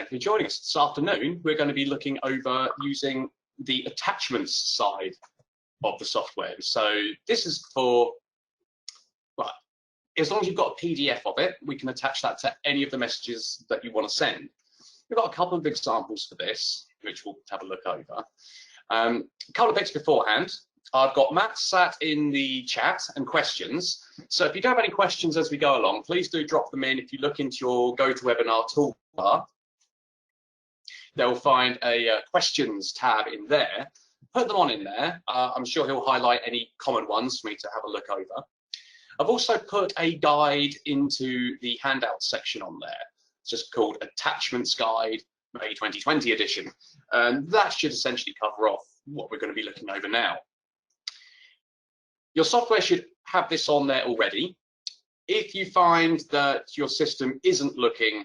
for joining us this afternoon. We're going to be looking over using the attachments side of the software. So this is for, well, as long as you've got a PDF of it, we can attach that to any of the messages that you want to send. We've got a couple of examples for this, which we'll have a look over. A couple of bits beforehand. I've got Matt sat in the chat and questions. So if you do have any questions as we go along, please do drop them in. If you look into your GoToWebinar toolbar, they'll find a questions tab in there. Put them on in there. I'm sure he'll highlight any common ones for me to have a look over. I've also put a guide into the handout section on there. It's just called Attachments Guide, May 2020 edition. And that should essentially cover off what we're going to be looking over now. Your software should have this on there already. If you find that your system isn't looking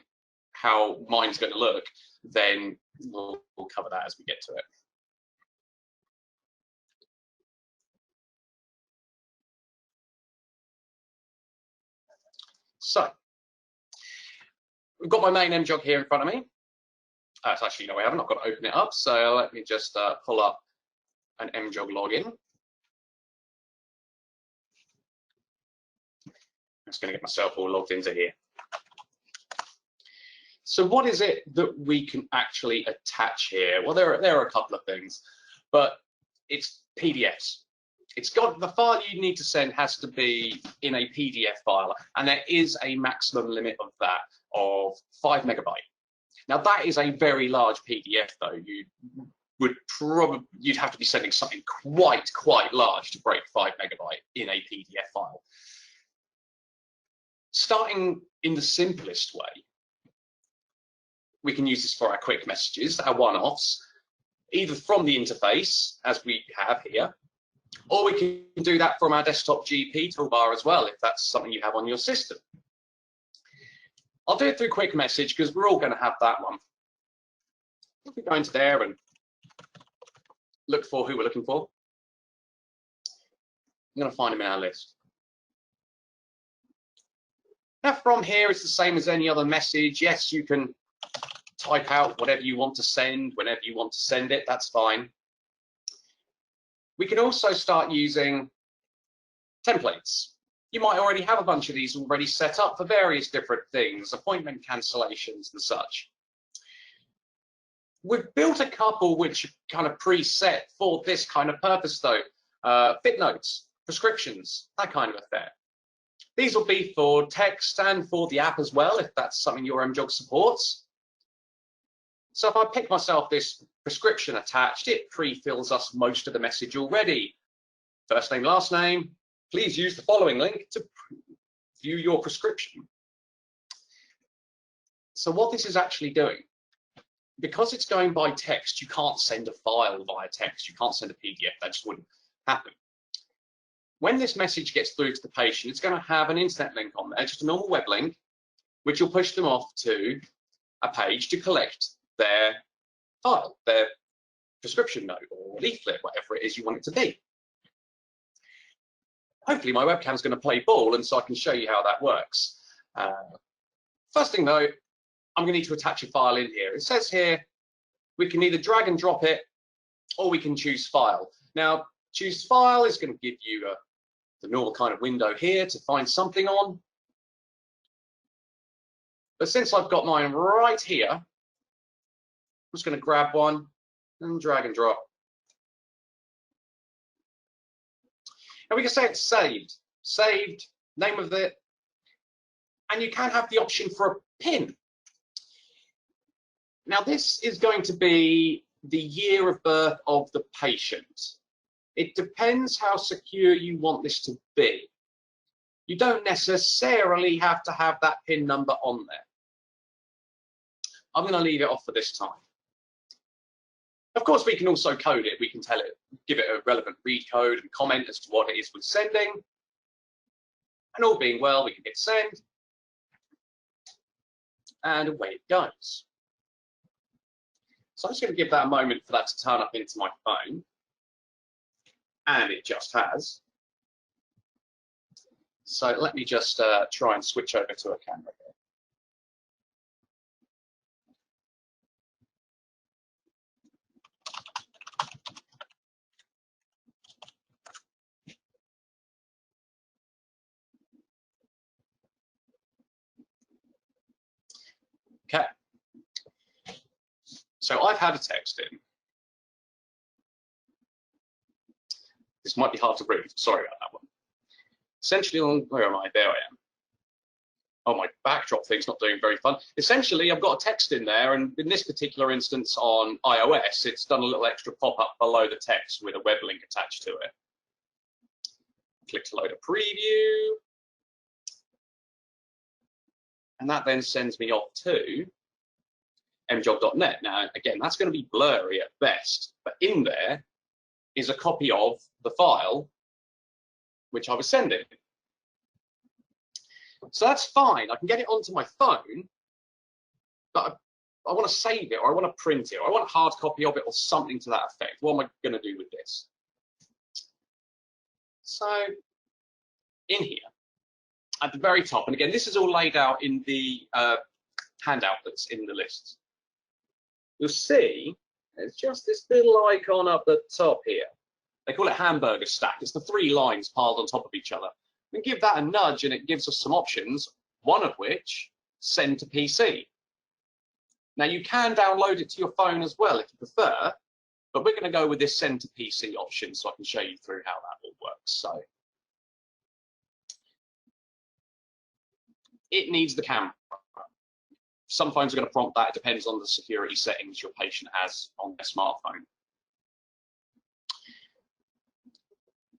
how mine's going to look, then we'll cover that as we get to it. So, we've got my main MJog here in front of me. It's actually, no, I haven't. I've got to open it up. So let me just pull up an MJog login. I'm just going to get myself all logged into here. So what is it that we can actually attach here? Well, there are a couple of things, but it's PDFs. It's got the file you need to send has to be in a PDF file, and there is a maximum limit of that of 5 megabyte. Now that is a very large PDF, though. You'd have to be sending something quite large to break 5 megabyte in a PDF file. Starting in the simplest way, we can use this for our quick messages, our one-offs, either from the interface, as we have here, or we can do that from our desktop GP toolbar as well, if that's something you have on your system. I'll do it through quick message because we're all going to have that one. If we go into there and look for who we're looking for, I'm going to find him in our list. Now from here, it's the same as any other message. Yes, you can type out whatever you want to send, whenever you want to send it, that's fine. We can also start using templates. You might already have a bunch of these already set up for various different things, appointment cancellations and such. We've built a couple which are kind of preset for this kind of purpose though. Fit notes, prescriptions, that kind of affair. These will be for text and for the app as well, if that's something your MJog supports. So if I pick myself this prescription attached, it pre-fills us most of the message already. First name, last name, please use the following link to view your prescription. So what this is actually doing, because it's going by text, you can't send a file via text, you can't send a PDF, that just wouldn't happen. When this message gets through to the patient, it's going to have an internet link on there, just a normal web link, which will push them off to a page to collect their file, their prescription note or leaflet, whatever it is you want it to be. Hopefully my webcam's going to play ball, and so I can show you how that works. First thing though, I'm going to need to attach a file in here. It says here we can either drag and drop it, or we can choose file. Now, choose file is going to give you the normal kind of window here to find something on. But since I've got mine right here, I'm just going to grab one and drag and drop. And we can say it's saved, name of it, and you can have the option for a pin. Now this is going to be the year of birth of the patient. It depends how secure you want this to be. You don't necessarily have to have that PIN number on there. I'm going to leave it off for this time. Of course, we can also code it. We can tell it, give it a relevant read code and comment as to what it is we're sending. And all being well, we can hit send. And away it goes. So I'm just going to give that a moment for that to turn up into my phone. And it just has. So let me just try and switch over to a camera here. So I've had a text in. This might be hard to read. Sorry about that one. Essentially, where am I? There I am. Oh, my backdrop thing's not doing very fun. Essentially, I've got a text in there, and in this particular instance on iOS, it's done a little extra pop-up below the text with a web link attached to it. Click to load a preview. And that then sends me off to MJog.net. Now, again, that's going to be blurry at best, but in there is a copy of the file which I was sending. So that's fine. I can get it onto my phone, but I want to save it, or I want to print it, or I want a hard copy of it, or something to that effect. What am I going to do with this? So in here, at the very top, and again, this is all laid out in the handout that's in the list. You'll see there's just this little icon up the top here. They call it hamburger stack. It's the 3 lines piled on top of each other. We give that a nudge and it gives us some options, one of which, send to PC. Now you can download it to your phone as well if you prefer, but we're going to go with this send to PC option so I can show you through how that all works. So it needs the camera. Some phones are going to prompt that. It depends on the security settings your patient has on their smartphone.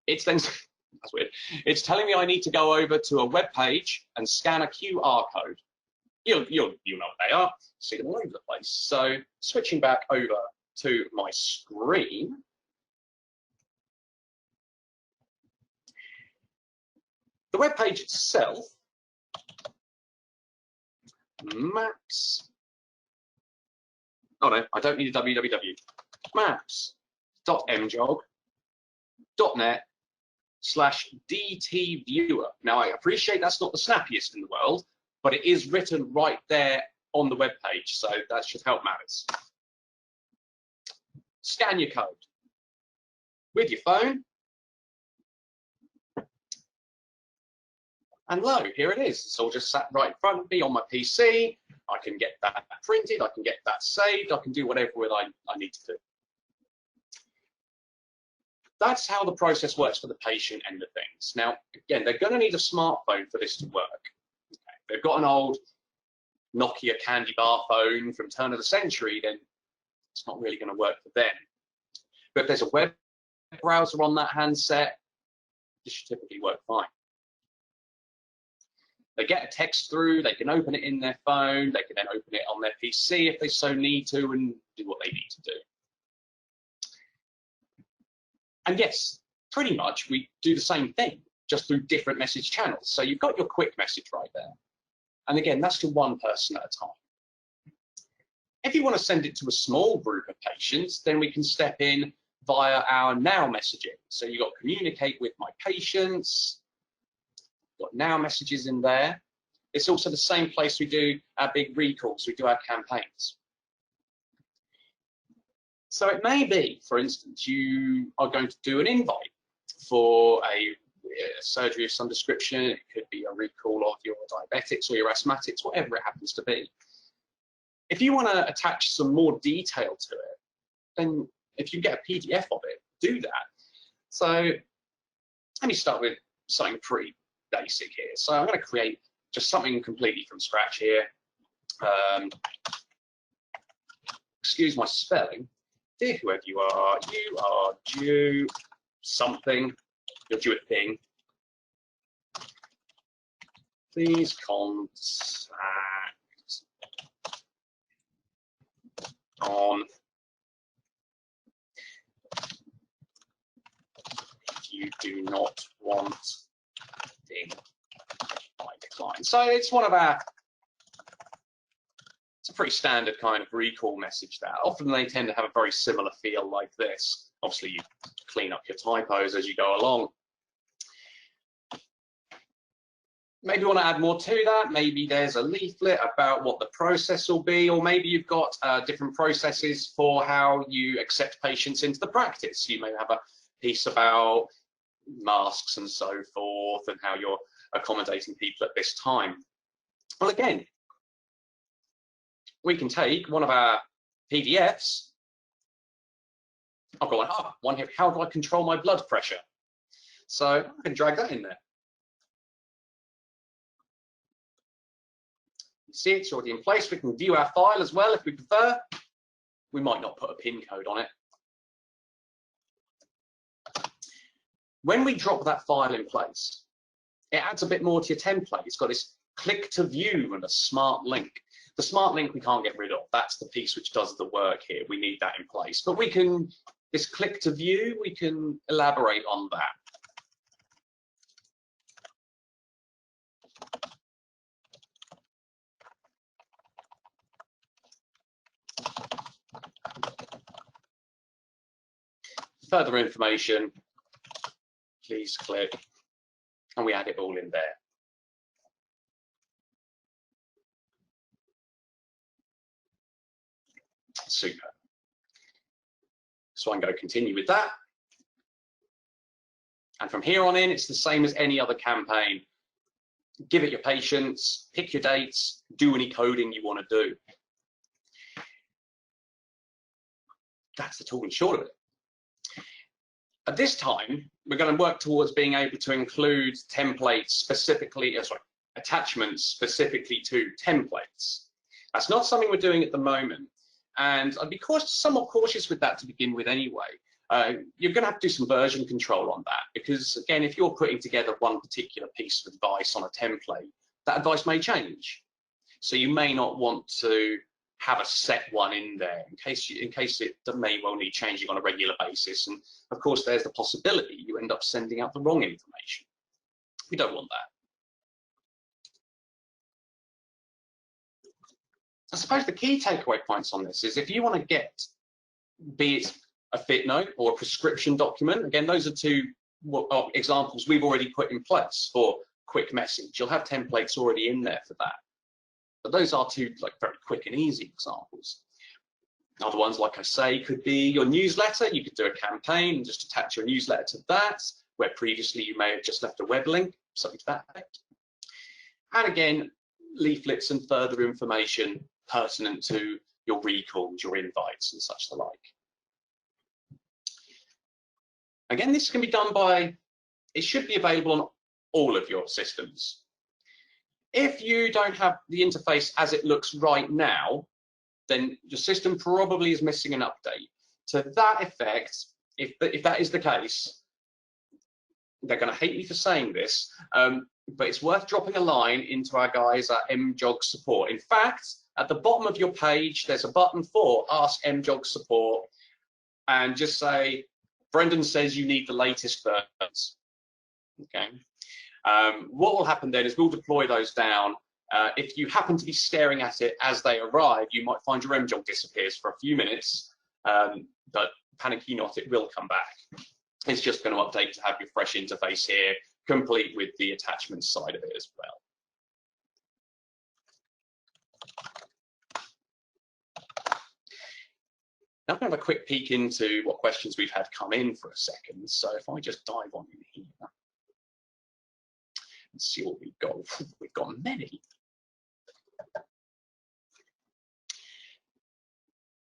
It's then, that's weird. It's telling me I need to go over to a web page and scan a QR code. You'll know what they are. See them all over the place. So switching back over to my screen. The web page itself, maps. Oh no, I don't need a www. Maps.mjog.net/DTViewer. Now I appreciate that's not the snappiest in the world, but it is written right there on the web page, so that should help matters. Scan your code with your phone. And lo, here it is. It's all just sat right in front of me on my PC. I can get that printed, I can get that saved, I can do whatever with I need to do. That's how the process works for the patient end of things. Now, again, they're going to need a smartphone for this to work. Okay. If they've got an old Nokia candy bar phone from turn of the century, then it's not really going to work for them. But if there's a web browser on that handset, this should typically work fine. They get a text through, they can open it in their phone, they can then open it on their PC if they so need to and do what they need to do. And yes, pretty much we do the same thing, just through different message channels. So you've got your quick message right there. And again, that's to one person at a time. If you want to send it to a small group of patients, then we can step in via our now messaging. So you've got communicate with my patients, got now messages in there. It's also the same place we do our big recalls, we do our campaigns. So it may be, for instance, you are going to do an invite for a surgery of some description. It could be a recall of your diabetics or your asthmatics, whatever it happens to be. If you want to attach some more detail to it, then if you get a PDF of it, do that. So let me start with something pretty basic here. So I'm going to create just something completely from scratch here. Excuse my spelling. Dear whoever you are due something, you're due a thing. Please contact on if you do not want thing I decline. So it's one of our, it's a pretty standard kind of recall message that often they tend to have a very similar feel like this. Obviously you clean up your typos as you go along. Maybe you want to add more to that. Maybe there's a leaflet about what the process will be, or maybe you've got different processes for how you accept patients into the practice. You may have a piece about masks and so forth and how you're accommodating people at this time. Well, again, we can take one of our PDFs, I've got one here. How do I control my blood pressure? So I can drag that in there. You see it's already in place. We can view our file as well if we prefer. We might not put a pin code on it. When we drop that file in place, it adds a bit more to your template. It's got this click to view and a smart link. The smart link we can't get rid of. That's the piece which does the work here. We need that in place. But we can, this click to view, we can elaborate on that. Further information, please click, and we add it all in there. Super. So I'm going to continue with that. And from here on in, it's the same as any other campaign. Give it your patience, pick your dates, do any coding you want to do. That's the tall and short of it. At this time, we're going to work towards being able to include templates specifically, attachments specifically to templates. That's not something we're doing at the moment. And I'd be somewhat cautious with that to begin with anyway. You're going to have to do some version control on that because, again, if you're putting together one particular piece of advice on a template, that advice may change. So you may not want to have a set one in there in case it may well need changing on a regular basis. And of course, there's the possibility you end up sending out the wrong information. We don't want that. I suppose the key takeaway points on this is if you want to get, be it a fit note or a prescription document, again, those are two examples we've already put in place for quick message. You'll have templates already in there for that. But those are two very quick and easy examples. Other ones, like I say, could be your newsletter. You could do a campaign and just attach your newsletter to that, where previously you may have just left a web link, something to that effect. And again, leaflets and further information pertinent to your recalls, your invites, and such the like. Again, this can be done it should be available on all of your systems. If you don't have the interface as it looks right now, then your system probably is missing an update. To that effect, if that is the case, they're going to hate me for saying this, but it's worth dropping a line into our guys at MJog support. In fact, at the bottom of your page, there's a button for Ask MJog Support, and just say, Brendan says you need the latest versions. Okay. What will happen then is we'll deploy those down. If you happen to be staring at it as they arrive, you might find your MJog disappears for a few minutes, but panicky not, it will come back. It's just going to update to have your fresh interface here, complete with the attachments side of it as well. Now I'm going to have a quick peek into what questions we've had come in for a second. So if I just dive on in here and see what we've got. We've got many.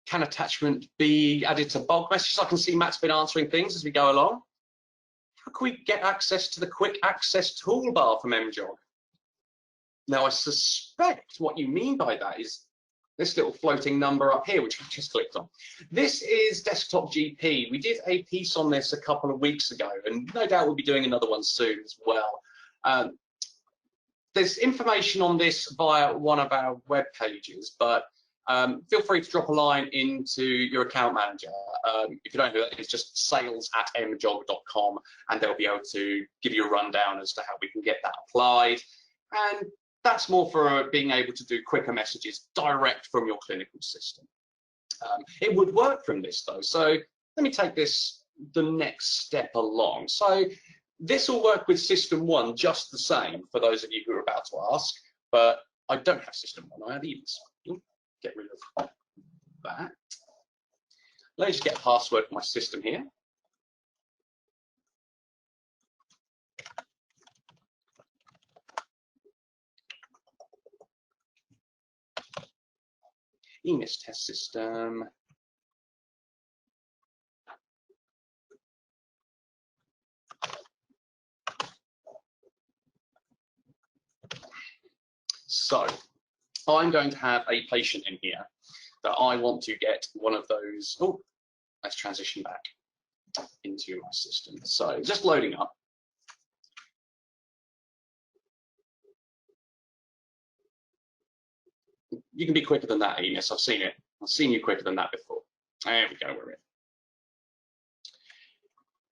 Can attachment be added to bulk messages? I can see Matt's been answering things as we go along. How can we get access to the quick access toolbar from MJog? Now, I suspect what you mean by that is this little floating number up here, which I just clicked on. This is Desktop GP. We did a piece on this a couple of weeks ago, and no doubt we'll be doing another one soon as well. There's information on this via one of our web pages, but feel free to drop a line into your account manager. If you don't know that, it's just sales@mjog.com, and they'll be able to give you a rundown as to how we can get that applied. And that's more for being able to do quicker messages direct from your clinical system. It would work from this though. So let me take this the next step along. So this will work with System 1 just the same for those of you who are about to ask, but I don't have System 1, I have Evans. Get rid of that. Let me just get a password for my system here. EMIS test system. So I'm going to have a patient in here that I want to get one of those. Oh, let's transition back into my system. So just loading up. You can be quicker than that, Enos. I've seen it. I've seen you quicker than that before. There we go, we're in.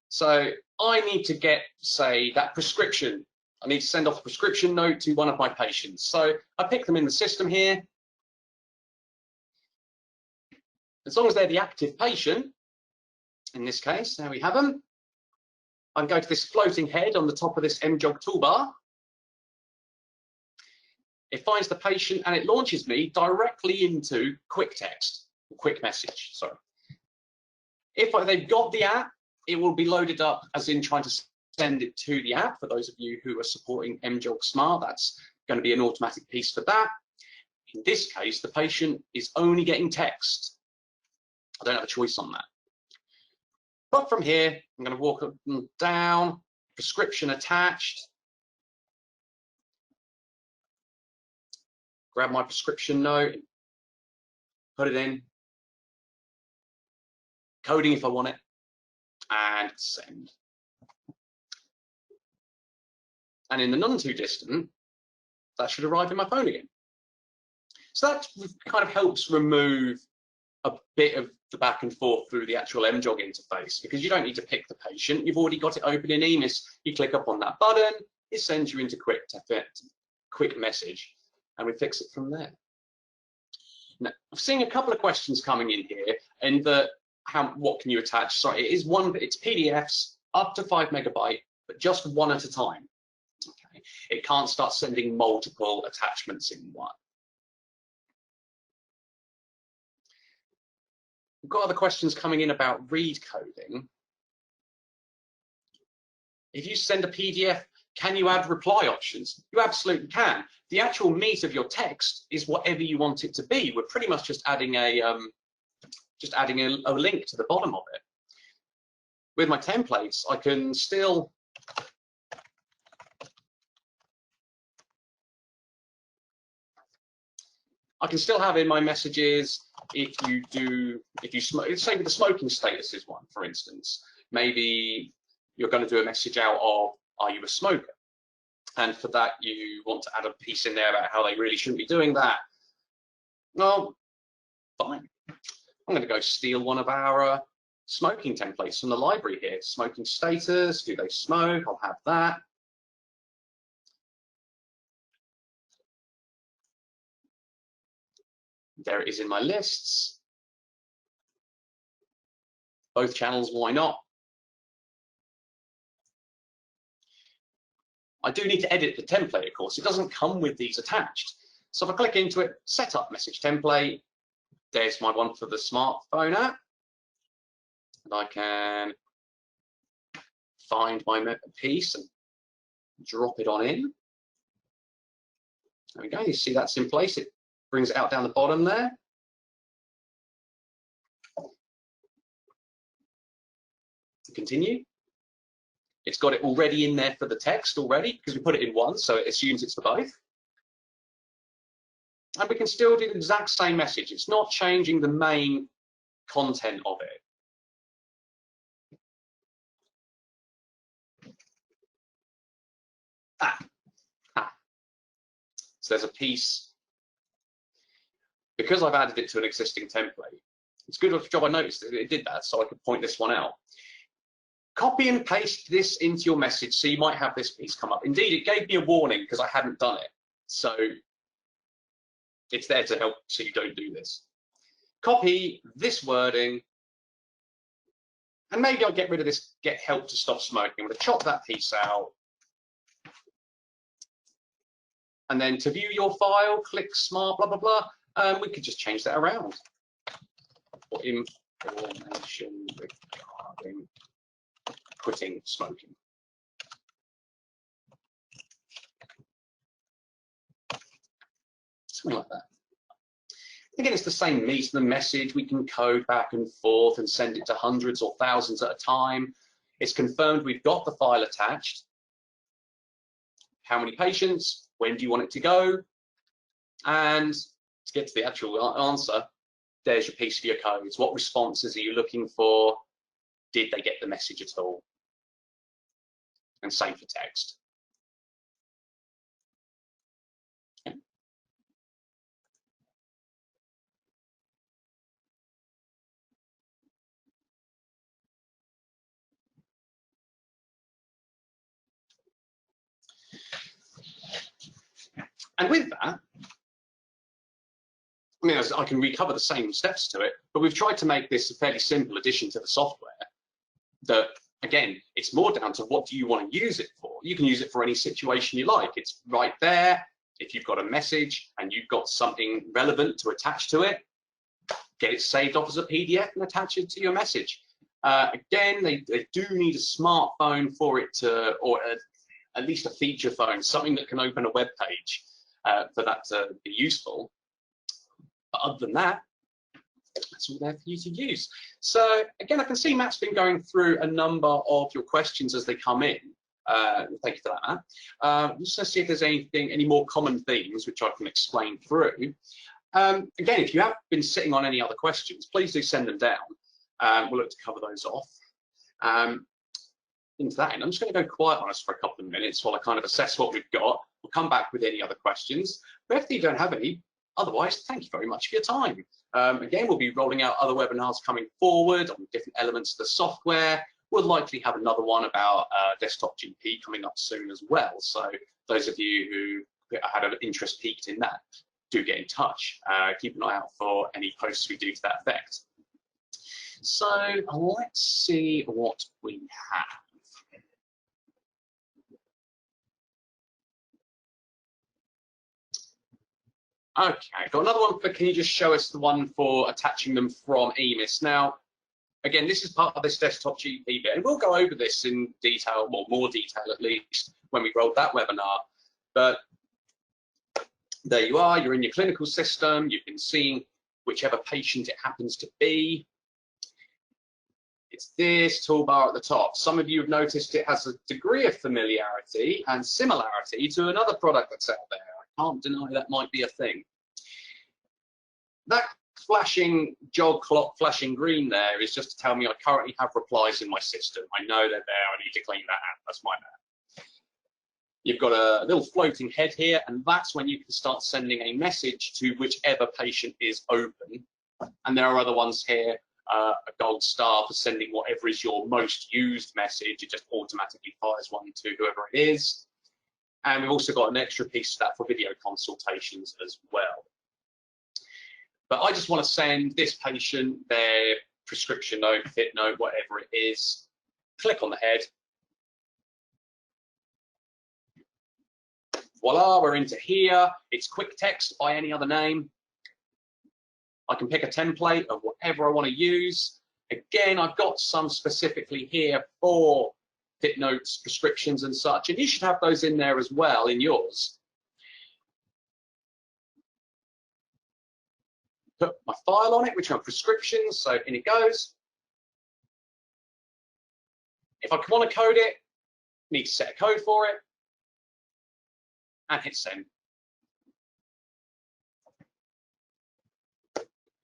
So I need to get, say, that prescription. I need to send off a prescription note to one of my patients. So I pick them in the system here. As long as they're the active patient, in this case, there we have them. I can go to this floating head on the top of this MJog toolbar. It finds the patient and it launches me directly into quick text, quick message, sorry. If they've got the app, it will be loaded up as in trying to send it to the app. For those of you who are supporting MJog Smart, that's going to be an automatic piece for that. In this case, the patient is only getting text. I don't have a choice on that. But from here, I'm going to walk up and down, prescription attached. Grab my prescription note, put it in, coding if I want it, and send. And in the none too distant, that should arrive in my phone again. So that kind of helps remove a bit of the back and forth through the actual MJog interface, because you don't need to pick the patient. You've already got it open in EMIS. You click up on that button, it sends you into quick message, and we fix it from there. Now, I've seen a couple of questions coming in here, and what can you attach? Sorry, it's PDFs up to 5 megabyte, but just one at a time. Okay, it can't start sending multiple attachments in one. We've got other questions coming in about read coding. If you send a PDF, can you add reply options? You absolutely can. The actual meat of your text is whatever you want it to be. We're pretty much just adding a link to the bottom of it. With my templates, I can still have in my messages, if you smoke, say with the smoking status is one, for instance. Maybe you're going to do a message out of, are you a smoker? And for that, you want to add a piece in there about how they really shouldn't be doing that. Well, fine. I'm going to go steal one of our smoking templates from the library here. Smoking status, do they smoke? I'll have that. There it is in my lists. Both channels, why not? I do need to edit the template, of course. It doesn't come with these attached. So if I click into it, set up message template, there's my one for the smartphone app. And I can find my piece and drop it on in. There we go, you see that's in place. It brings it out down the bottom there. Continue. It's got it already in there for the text already, because we put it in one, so it assumes it's for both. And we can still do the exact same message. It's not changing the main content of it. So there's a piece. Because I've added it to an existing template, it's a good job I noticed that it did that, so I could point this one out. Copy and paste this into your message, so you might have this piece come up. Indeed, it gave me a warning because I hadn't done it. So it's there to help so you don't do this. Copy this wording, and maybe I'll get rid of this, get help to stop smoking. I'm going to chop that piece out. And then to view your file, click smart, blah, blah, blah. We could just change that around. For information regarding quitting smoking. Something like that. Again, it's the same means the message. We can code back and forth and send it to hundreds or thousands at a time. It's confirmed we've got the file attached. How many patients? When do you want it to go? And to get to the actual answer, there's your piece of your codes. What responses are you looking for? Did they get the message at all? And same for text. And with that, I mean, I can recover the same steps to it, but we've tried to make this a fairly simple addition to the software that, again, it's more down to what do you want to use it for. You can use it for any situation you like. It's right there. If you've got a message and you've got something relevant to attach to it, get it saved off as a PDF and attach it to your message. Again, they do need a smartphone for it to, or at least a feature phone, something that can open a web page for that to be useful. But other than that, that's all there for you to use. So again, I can see Matt's been going through a number of your questions as they come in. Thank you for that, Matt. Just to see if there's any more common themes which I can explain through. Again, if you have been sitting on any other questions, please do send them down. We'll look to cover those off. Into that end, I'm just going to go quiet on us for a couple of minutes while I kind of assess what we've got. We'll come back with any other questions. But if you don't have any, otherwise, thank you very much for your time. Again, we'll be rolling out other webinars coming forward on different elements of the software. We'll likely have another one about Desktop GP coming up soon as well. So those of you who had an interest piqued in that, do get in touch. Keep an eye out for any posts we do to that effect. So let's see what we have. Okay, got another one for, can you just show us the one for attaching them from EMIS? Now, again, this is part of this Desktop GP bit, and we'll go over this in detail, well, more detail at least, when we roll that webinar. But there you are, you're in your clinical system, you've been seeing whichever patient it happens to be. It's this toolbar at the top. Some of you have noticed it has a degree of familiarity and similarity to another product that's out there. I can't deny that might be a thing. That flashing jog clock flashing green there is just to tell me I currently have replies in my system. I know they're there, I need to clean that out, that's my bad. You've got a little floating head here, and that's when you can start sending a message to whichever patient is open. And there are other ones here, a gold star for sending whatever is your most used message. It just automatically fires one to whoever it is. And we've also got an extra piece of that for video consultations as well. But I just want to send this patient their prescription note, fit note, whatever it is. Click on the head. Voila, we're into here. It's quick text by any other name. I can pick a template of whatever I want to use. Again, I've got some specifically here for fit notes, prescriptions and such, and you should have those in there as well in yours. Put my file on it, which are prescriptions, so in it goes. If I want to code it, need to set a code for it, and hit send.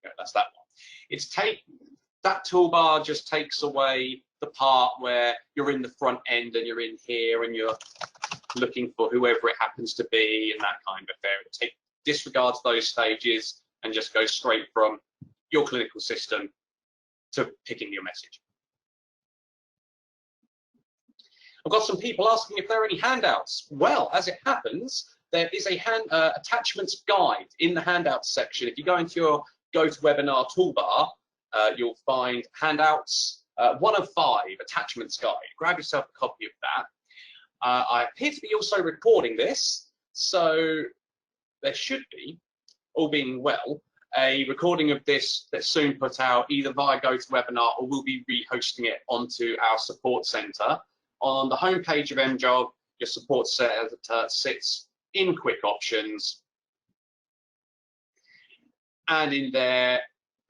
Yeah, that's that one. That toolbar just takes away the part where you're in the front end and you're in here and you're looking for whoever it happens to be and that kind of affair. It disregards those stages and just goes straight from your clinical system to picking your message. I've got some people asking if there are any handouts. Well, as it happens, there is a attachments guide in the handouts section. If you go into your GoToWebinar toolbar, you'll find handouts, 1 of 5 attachments guide. Grab yourself a copy of that. I appear to be also recording this, so there should be, all being well, a recording of this that's soon put out either via GoToWebinar or we'll be rehosting it onto our support center. On the homepage of MJog, your support center sits in quick options. And in there,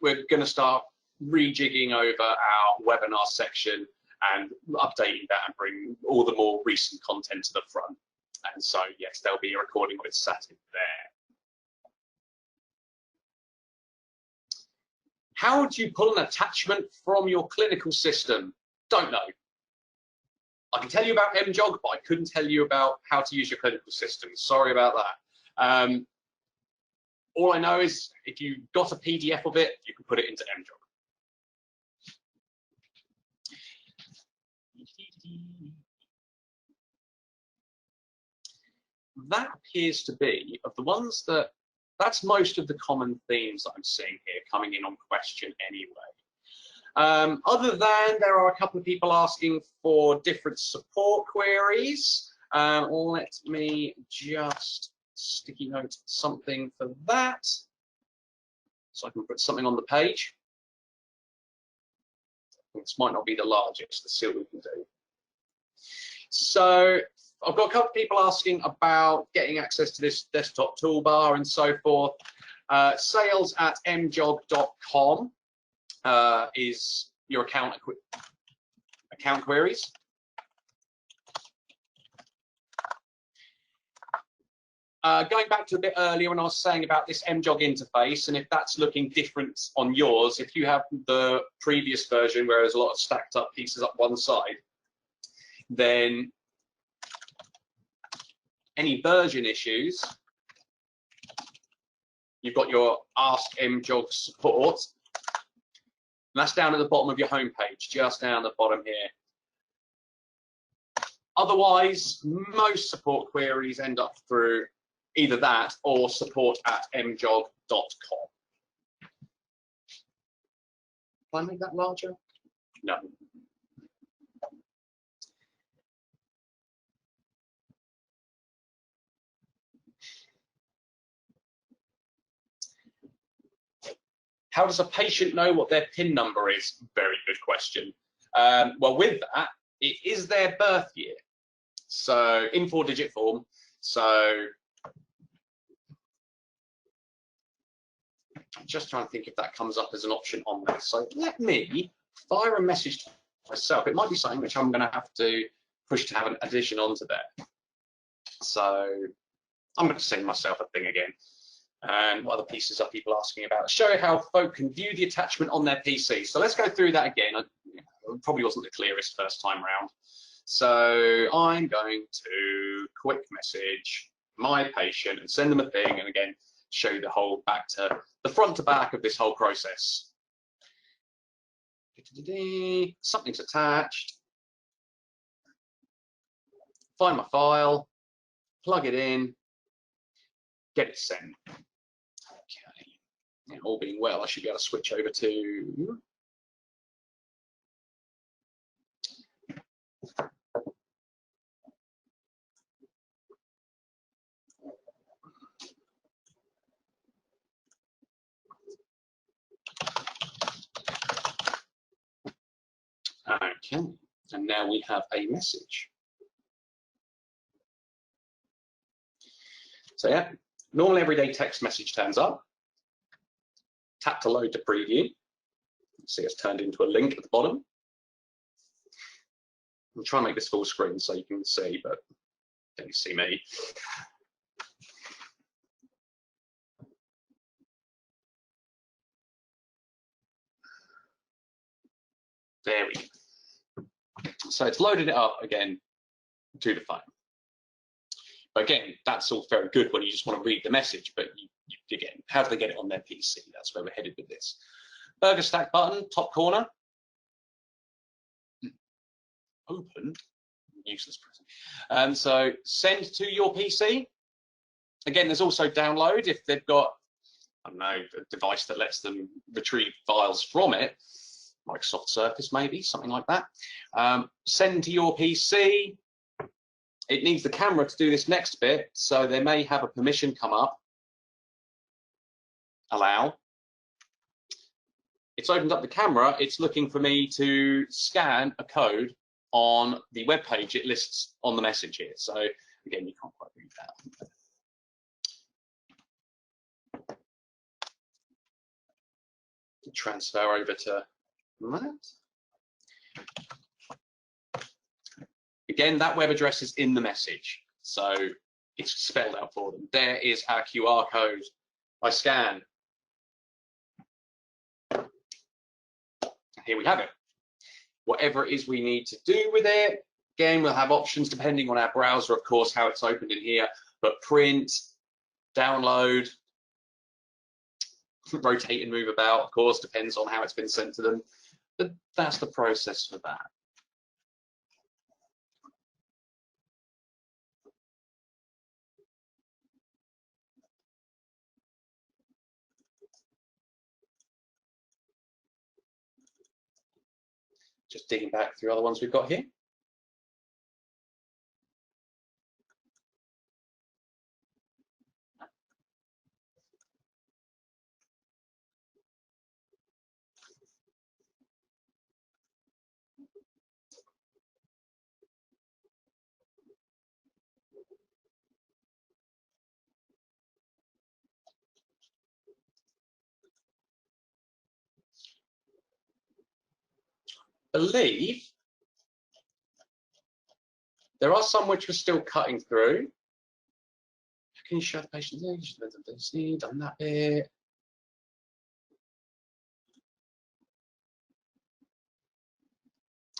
we're going to start rejigging over our webinar section and updating that and bring all the more recent content to the front. And so, yes, there'll be a recording of it sat in there. How do you pull an attachment from your clinical system? Don't know. I can tell you about MJog, but I couldn't tell you about how to use your clinical system. Sorry about that. All I know is if you got a PDF of it, you can put it into MJog. That appears to be, of the ones that's most of the common themes that I'm seeing here coming in on question anyway. Other than there are a couple of people asking for different support queries. Let me just sticky note something for that so I can put something on the page. This might not be the largest. Let's see what we can do. So I've got a couple of people asking about getting access to this desktop toolbar and so forth. sales@mjog.com is your account queries. Going back to a bit earlier when I was saying about this MJog interface, and if that's looking different on yours, if you have the previous version where there's a lot of stacked up pieces up one side, then any version issues, you've got your Ask MJog support, and that's down at the bottom of your home page, just down the bottom here. Otherwise, most support queries end up through either that or support@mjog.com. Can I make that larger? No. How does a patient know what their PIN number is? Very good question. Well, with that, it is their birth year. So in 4-digit form. So I'm just trying to think if that comes up as an option on there. So let me fire a message to myself. It might be something which I'm going to have to push to have an addition onto there. So I'm going to send myself a thing again. And what other pieces are people asking about? Show how folk can view the attachment on their PC. So let's go through that again. It probably wasn't the clearest first time round. So I'm going to quick message my patient and send them a thing, and again, show you the whole back to the front to back of this whole process. Something's attached. Find my file, plug it in, get it sent. Okay, yeah, all being well, I should be able to switch over to okay, and now we have a message. So yeah, normal everyday text message turns up. Tap to load to preview. See, it's turned into a link at the bottom. I'll try and make this full screen so you can see, but don't you see me? There we go. So it's loaded it up again to the phone. But again, that's all very good when you just want to read the message, but again, how do they get it on their PC? That's where we're headed with this. Burger stack button, top corner. Open, useless present. So send to your PC. Again, there's also download if they've got, I don't know, a device that lets them retrieve files from it, Microsoft Surface maybe, something like that. Send to your PC. It needs the camera to do this next bit, so they may have a permission come up. Allow. It's opened up the camera. It's looking for me to scan a code on the web page it lists on the message here. So again, you can't quite read that. Transfer over to that. Again, that web address is in the message, so it's spelled out for them. There is our QR code. I scan. Here we have it. Whatever it is we need to do with it, again, we'll have options depending on our browser, of course, how it's opened in here, but print, download, rotate and move about, of course, depends on how it's been sent to them. But that's the process for that. Just digging back through other ones we've got here. Believe there are some which we're still cutting through. Can you show the patient there? Done that bit.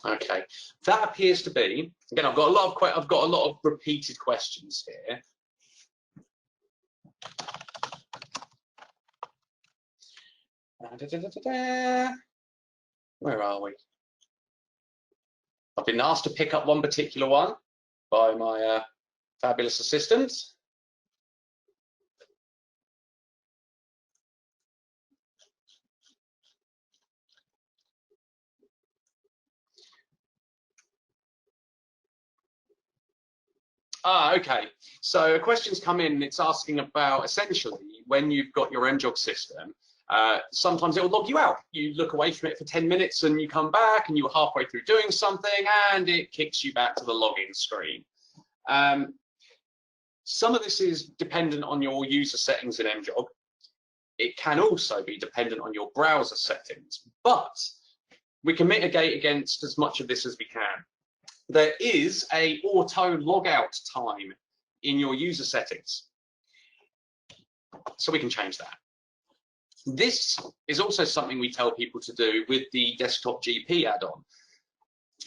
Okay, that appears to be, again, I've got a lot of repeated questions here. Where are we? I've been asked to pick up one particular one by my fabulous assistant. Okay. So a question's come in, and it's asking about essentially when you've got your MJog system, sometimes it will log you out. You look away from it for 10 minutes and you come back and you're halfway through doing something and it kicks you back to the login screen. Some of this is dependent on your user settings in MJog. It can also be dependent on your browser settings, but we can mitigate against as much of this as we can. There is a auto logout time in your user settings, so we can change that. This is also something we tell people to do with the Desktop GP add-on,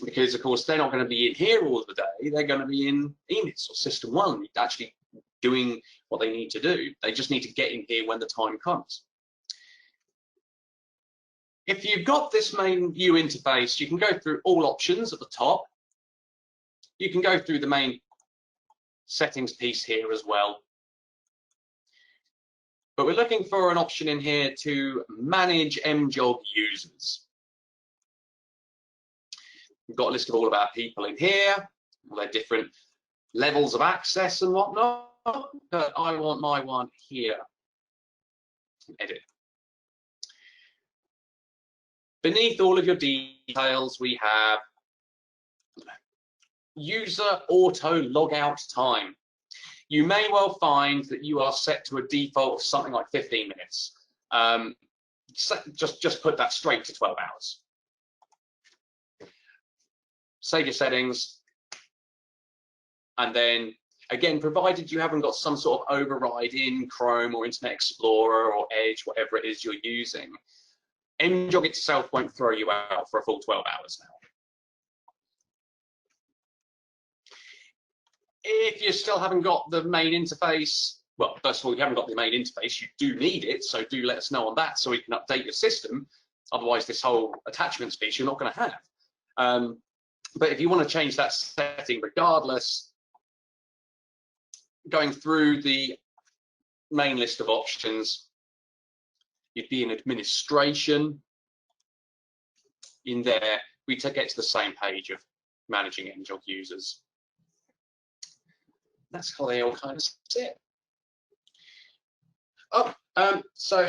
because of course they're not going to be in here all of the day, they're going to be in Enix or System 1 actually doing what they need to do. They just need to get in here when the time comes. If you've got this main view interface, you can go through all options at the top. You can go through the main settings piece here as well. But we're looking for an option in here to manage MJog users. We've got a list of all of our people in here, all their different levels of access and whatnot. But I want my one here. Edit. Beneath all of your details, we have user auto logout time. You may well find that you are set to a default of something like 15 minutes. Just put that straight to 12 hours. Save your settings. And then, again, provided you haven't got some sort of override in Chrome or Internet Explorer or Edge, whatever it is you're using, MJog itself won't throw you out for a full 12 hours now. If you still haven't got the main interface, well, first of all, you haven't got the main interface, you do need it, so do let us know on that so we can update your system. Otherwise, this whole attachments piece you're not going to have. But if you want to change that setting regardless, going through the main list of options, you'd be in administration. In there, we get to the same page of managing MJog users. That's how they all kind of sit. Oh, so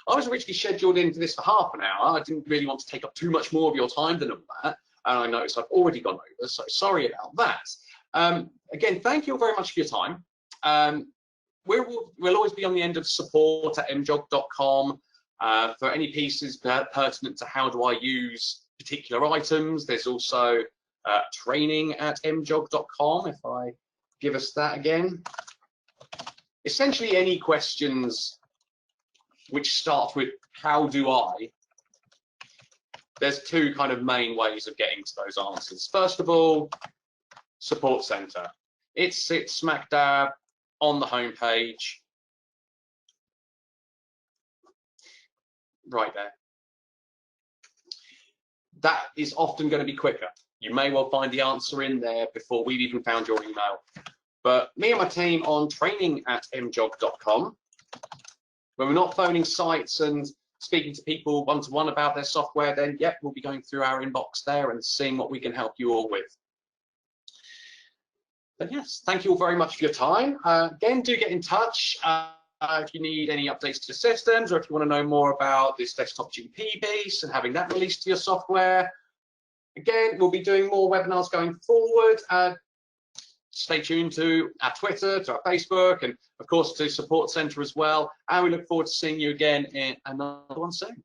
I was originally scheduled in for this for half an hour. I didn't really want to take up too much more of your time than all that. And I noticed I've already gone over, so sorry about that. Again, thank you very much for your time. We'll always be on the end of support@mjog.com. For any pieces pertinent to how do I use particular items, there's also training at MJog.com. If I give us that again. Essentially any questions which start with how do I, there's two kind of main ways of getting to those answers. First of all, Support Center. It sits smack dab on the home page, right there. That is often going to be quicker. You may well find the answer in there before we've even found your email. But me and my team on training at MJog.com, when we're not phoning sites and speaking to people one-to-one about their software, then yep, we'll be going through our inbox there and seeing what we can help you all with. But yes, thank you all very much for your time. Again, do get in touch if you need any updates to the systems, or if you want to know more about this desktop GP piece and having that released to your software. Again, we'll be doing more webinars going forward. Stay tuned to our Twitter, to our Facebook, and of course to Support Center as well. And we look forward to seeing you again in another one soon.